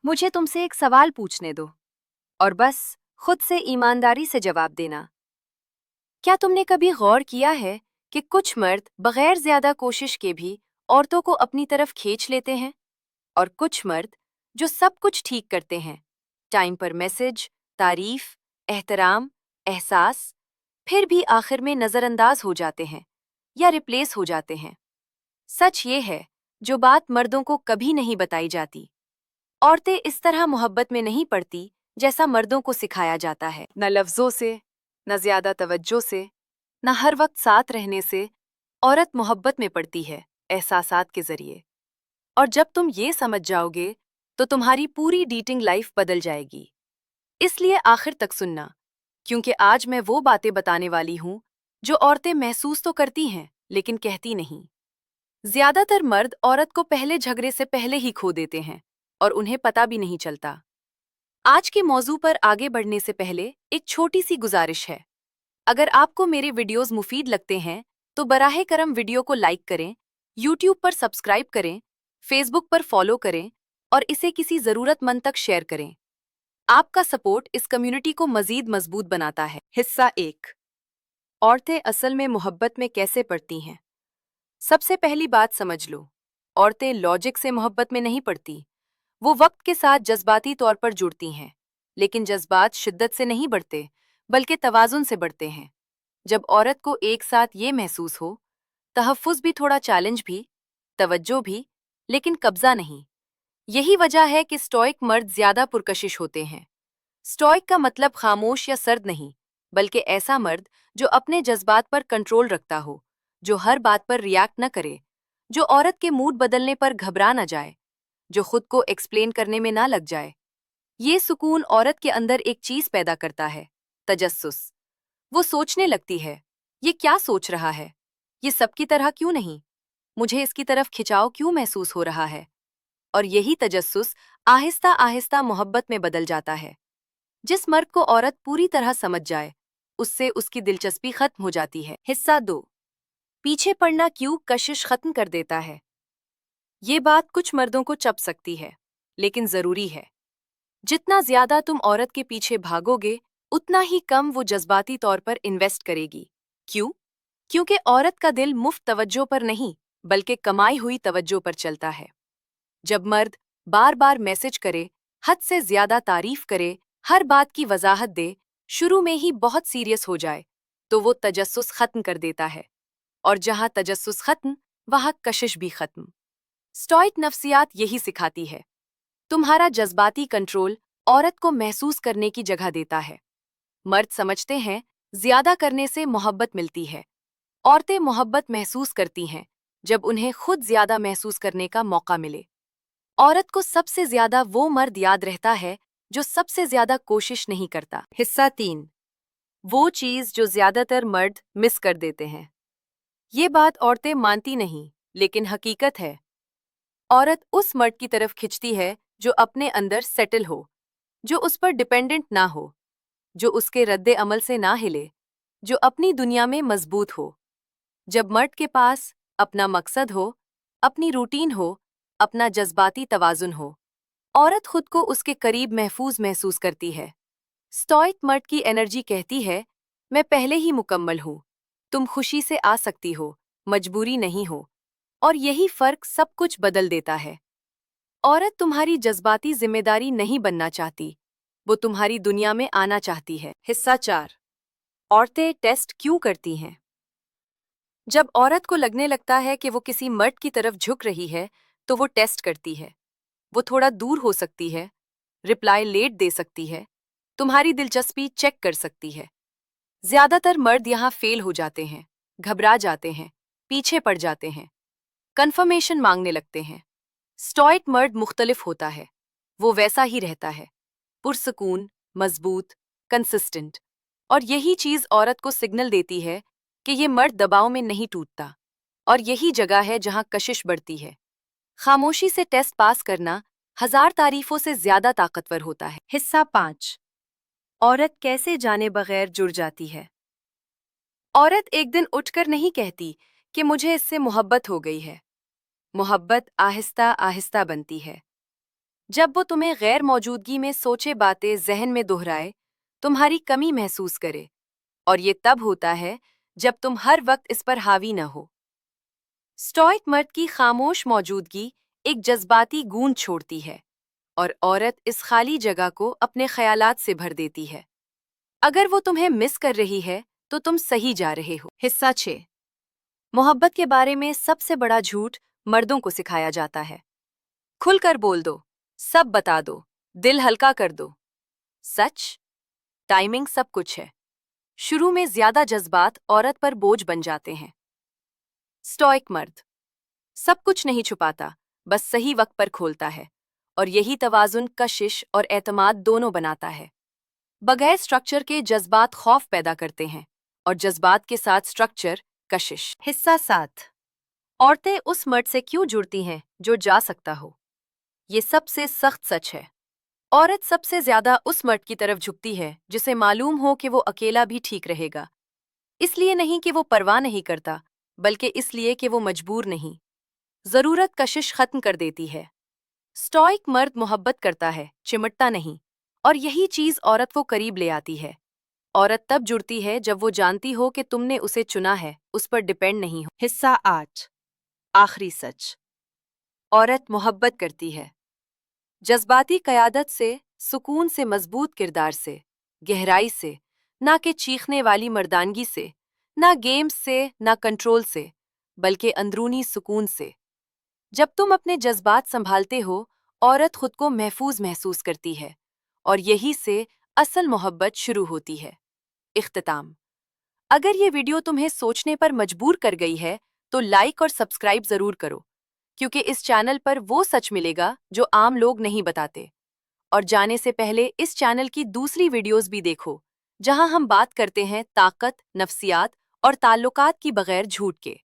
मुझे तुमसे एक सवाल पूछने दो और बस खुद से ईमानदारी से जवाब देना। क्या तुमने कभी गौर किया है कि कुछ मर्द बगैर ज्यादा कोशिश के भी औरतों को अपनी तरफ खींच लेते हैं और कुछ मर्द जो सब कुछ ठीक करते हैं, टाइम पर मैसेज, तारीफ, एहतराम, एहसास, फिर भी आखिर में नजरअंदाज हो जाते हैं या रिप्लेस हो जाते हैं। सच ये है, जो बात मर्दों को कभी नहीं बताई जाती। औरतें इस तरह मोहब्बत में नहीं पड़ती जैसा मर्दों को सिखाया जाता है। न लफ्जों से, न ज्यादा तवज्जो से, न हर वक्त साथ रहने से। औरत मोहब्बत में पड़ती है एहसासात के जरिए। और जब तुम ये समझ जाओगे तो तुम्हारी पूरी डेटिंग लाइफ बदल जाएगी। इसलिए आखिर तक सुनना, क्योंकि आज मैं वो बातें बताने वाली हूँ जो औरतें महसूस तो करती हैं लेकिन कहती नहीं। ज्यादातर मर्द औरत को पहले झगड़े से पहले ही खो देते हैं और उन्हें पता भी नहीं चलता। आज के मौजू पर आगे बढ़ने से पहले एक छोटी सी गुजारिश है। अगर आपको मेरे वीडियोस मुफीद लगते हैं तो बराहे करम वीडियो को लाइक करें, यूट्यूब पर सब्सक्राइब करें, फेसबुक पर फॉलो करें और इसे किसी ज़रूरतमंद तक शेयर करें। आपका सपोर्ट इस कम्युनिटी को मजीद मजबूत बनाता है। हिस्सा 1। औरतें असल में मोहब्बत में कैसे पड़ती हैं। सबसे पहली बात समझ लो, औरतें लॉजिक से मोहब्बत में नहीं पड़ती। वो वक्त के साथ जज्बाती तौर पर जुड़ती हैं, लेकिन जज्बात शिद्दत से नहीं बढ़ते, बल्कि तवाज़ुन से बढ़ते हैं। जब औरत को एक साथ ये महसूस हो, तहफ़्फ़ुज़ भी, थोड़ा चैलेंज भी, तवज्जो भी, लेकिन कब्ज़ा नहीं। यही वजह है कि स्टोइक मर्द ज़्यादा पुरकशिश होते हैं। स्टोइक का मतलब खामोश या सर्द नहीं, बल्कि ऐसा मर्द जो अपने जज्बात पर कंट्रोल रखता हो, जो हर बात पर रिएक्ट न करे, जो औरत के मूड बदलने पर घबरा न जाए, जो खुद को एक्सप्लेन करने में ना लग जाए। ये सुकून औरत के अंदर एक चीज पैदा करता है, तजस्सुस। वो सोचने लगती है, ये क्या सोच रहा है, ये सबकी तरह क्यों नहीं, मुझे इसकी तरफ खिंचाव क्यों महसूस हो रहा है। और यही तजस्सुस आहिस्ता आहिस्ता मोहब्बत में बदल जाता है। जिस मर्द को औरत पूरी तरह समझ जाए, उससे उसकी दिलचस्पी खत्म हो जाती है। हिस्सा 2। पीछे पड़ना क्यों कशिश खत्म कर देता है। ये बात कुछ मर्दों को चप सकती है, लेकिन जरूरी है। जितना ज्यादा तुम औरत के पीछे भागोगे, उतना ही कम वो जज्बाती तौर पर इन्वेस्ट करेगी। क्यों? क्योंकि औरत का दिल मुफ्त तवज्जो पर नहीं, बल्कि कमाई हुई तवज्जो पर चलता है। जब मर्द बार बार मैसेज करे, हद से ज्यादा तारीफ करे, हर बात की वजाहत दे, शुरू में ही बहुत सीरियस हो जाए, तो वो तजस्सुस खत्म कर देता है। और जहां तजस्सुस खत्म, वहां कशिश भी खत्म। स्टोइक नफ्सियात यही सिखाती है। तुम्हारा जज्बाती कंट्रोल औरत को महसूस करने की जगह देता है। मर्द समझते हैं, ज्यादा करने से मोहब्बत मिलती है। औरतें मोहब्बत महसूस करती हैं जब उन्हें खुद ज्यादा महसूस करने का मौका मिले। औरत को सबसे ज्यादा वो मर्द याद रहता है जो सबसे ज्यादा कोशिश नहीं करता। हिस्सा 3। वो चीज जो ज्यादातर मर्द मिस कर देते हैं। ये बात औरतें मानती नहीं, लेकिन हकीकत है। औरत उस मर्द की तरफ खिंचती है जो अपने अंदर सेटल हो, जो उस पर डिपेंडेंट ना हो, जो उसके रद्दे अमल से ना हिले, जो अपनी दुनिया में मजबूत हो। जब मर्द के पास अपना मकसद हो, अपनी रूटीन हो, अपना जज्बाती तवाजुन हो, औरत खुद को उसके करीब महफूज महसूस करती है। स्टोइक मर्द की एनर्जी कहती है, मैं पहले ही मुकम्मल हूँ, तुम खुशी से आ सकती हो, मजबूरी नहीं हो। और यही फर्क सब कुछ बदल देता है। औरत तुम्हारी जज्बाती जिम्मेदारी नहीं बनना चाहती, वो तुम्हारी दुनिया में आना चाहती है। हिस्सा 4। औरतें टेस्ट क्यों करती हैं। जब औरत को लगने लगता है कि वो किसी मर्द की तरफ झुक रही है, तो वो टेस्ट करती है। वो थोड़ा दूर हो सकती है, रिप्लाई लेट दे सकती है, तुम्हारी दिलचस्पी चेक कर सकती है। ज्यादातर मर्द यहाँ फेल हो जाते हैं, घबरा जाते हैं, पीछे पड़ जाते हैं, कन्फर्मेशन मांगने लगते हैं। स्टोइक मर्द मुख्तलिफ होता है। वो वैसा ही रहता है, पुरसकून, मजबूत, कंसिस्टेंट। और यही चीज औरत को सिग्नल देती है कि ये मर्द दबाव में नहीं टूटता। और यही जगह है जहां कशिश बढ़ती है। खामोशी से टेस्ट पास करना हजार तारीफों से ज्यादा ताकतवर होता है। हिस्सा 5। औरत कैसे जाने बगैर जुड़ जाती है। औरत एक दिन उठकर नहीं कहती कि मुझे इससे मोहब्बत हो गई है। मोहब्बत आहिस्ता आहिस्ता बनती है। जब वो तुम्हें गैर मौजूदगी में सोचे बातें जहन में दोहराए, तुम्हारी कमी महसूस करे, और ये तब होता है जब तुम हर वक्त इस पर हावी न हो। स्टोइक मर्द की खामोश मौजूदगी एक जज्बाती गूंज छोड़ती है, और औरत इस खाली जगह को अपने ख्यालात से भर देती है। अगर वो तुम्हें मिस कर रही है, तो तुम सही जा रहे हो। हिस्सा 6। मोहब्बत के बारे में सबसे बड़ा झूठ मर्दों को सिखाया जाता है। खुलकर बोल दो, सब बता दो, दिल हल्का कर दो। सच? टाइमिंग सब कुछ है। शुरू में ज्यादा जज्बात औरत पर बोझ बन जाते हैं। स्टोइक मर्द सब कुछ नहीं छुपाता, बस सही वक्त पर खोलता है, और यही तवाजुन कशिश और एतमाद दोनों बनाता है। बगैर स्ट्रक्चर के जज्बात खौफ पैदा करते हैं, और जज्बात के साथ स्ट्रक्चर कशिश। हिस्सा 7। औरतें उस मर्द से क्यों जुड़ती हैं जो जा सकता हो? ये सबसे सख्त सच है। औरत सबसे ज्यादा उस मर्द की तरफ झुकती है जिसे मालूम हो कि वो अकेला भी ठीक रहेगा। इसलिए नहीं कि वो परवाह नहीं करता, बल्कि इसलिए कि वो मजबूर नहीं। जरूरत कशिश खत्म कर देती है। स्टोइक मर्द मोहब्बत करता है, चिमटता नहीं, और यही चीज औरत को करीब ले आती है। औरत तब जुड़ती है जब वो जानती हो कि तुमने उसे चुना है, उस पर डिपेंड नहीं हो। हिस्सा 8। आखिरी सच। औरत मोहब्बत करती है जज्बाती कयादत से, सुकून से, मजबूत किरदार से, गहराई से, ना कि चीखने वाली मर्दानगी से, ना गेम्स से, ना कंट्रोल से, बल्कि अंदरूनी सुकून से। जब तुम अपने जज्बात संभालते हो, औरत खुद को महफूज महसूस करती है, और यही से असल मोहब्बत शुरू होती है। इख्तिताम। अगर ये वीडियो तुम्हें सोचने पर मजबूर कर गई है, तो लाइक और सब्सक्राइब जरूर करो, क्योंकि इस चैनल पर वो सच मिलेगा जो आम लोग नहीं बताते। और जाने से पहले इस चैनल की दूसरी वीडियोस भी देखो, जहां हम बात करते हैं ताकत, नफ्सियात और ताल्लुकात की बगैर झूठ के।